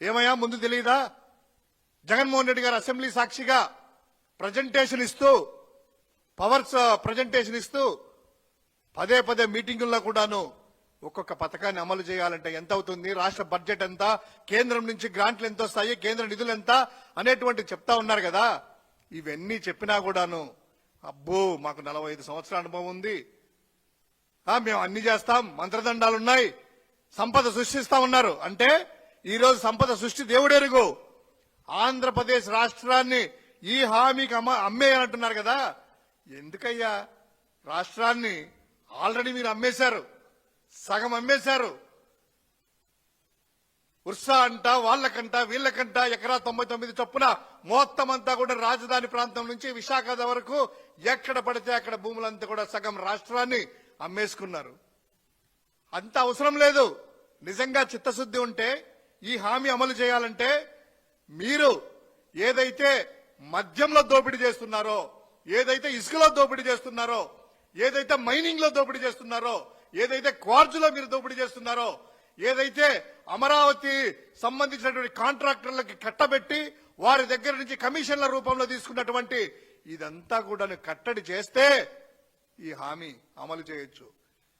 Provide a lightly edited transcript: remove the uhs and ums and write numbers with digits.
ఏమయ్యా ముందు తెలియదా? జగన్మోహన్ రెడ్డి గారు అసెంబ్లీ సాక్షిగా ప్రజెంటేషన్ ఇస్తూ పవర్స్ ప్రజెంటేషన్ ఇస్తూ పదే పదే మీటింగుల్లో కూడాను ఒక్కొక్క పథకాన్ని అమలు చేయాలంటే ఎంత అవుతుంది, రాష్ట్ర బడ్జెట్ ఎంత, కేంద్రం నుంచి గ్రాంట్లు ఎంత వస్తాయి, కేంద్ర నిధులు ఎంత అనేటువంటి చెప్తా ఉన్నారు కదా. ఇవన్నీ చెప్పినా కూడాను అబ్బో మాకు 45 సంవత్సరాల అనుభవం ఉంది, మేము అన్ని చేస్తాం, మంత్రదండాలున్నాయి, సంపద సృష్టిస్తా ఉన్నారు. అంటే ఈ రోజు సంపద సృష్టి దేవుడెరుగు. ఆంధ్రప్రదేశ్ రాష్ట్రాన్ని ఈ హామీకి అమ్మేయాలంటున్నారు కదా. ఎందుకయ్యా రాష్ట్రాన్ని ఆల్రెడీ మీరు అమ్మేశారు, సగం అమ్మేశారు. ఉర్సా అంట, వాళ్ళకంట వీళ్ళకంట ఎకరా 99 చొప్పున మొత్తం అంతా కూడా రాజధాని ప్రాంతం నుంచి విశాఖ వరకు ఎక్కడ పడితే అక్కడ భూములంతా కూడా సగం రాష్ట్రాన్ని అమ్మేసుకున్నారు. అంత అవసరం లేదు. నిజంగా చిత్తశుద్ధి ఉంటే ఈ హామీ అమలు చేయాలంటే మీరు ఏదైతే మద్యంలో దోపిడీ చేస్తున్నారో, ఏదైతే ఇసుకలో దోపిడీ చేస్తున్నారో, ఏదైతే మైనింగ్ లో దోపిడీ చేస్తున్నారో, ఏదైతే క్వార్జులో మీరు దోపిడీ చేస్తున్నారో, ఏదైతే అమరావతి సంబంధించినటువంటి కాంట్రాక్టర్లకి కట్టబెట్టి వారి దగ్గర నుంచి కమిషన్ల రూపంలో తీసుకున్నటువంటి ఇదంతా కూడా కట్టడి చేస్తే ఈ హామీ అమలు చేయొచ్చు.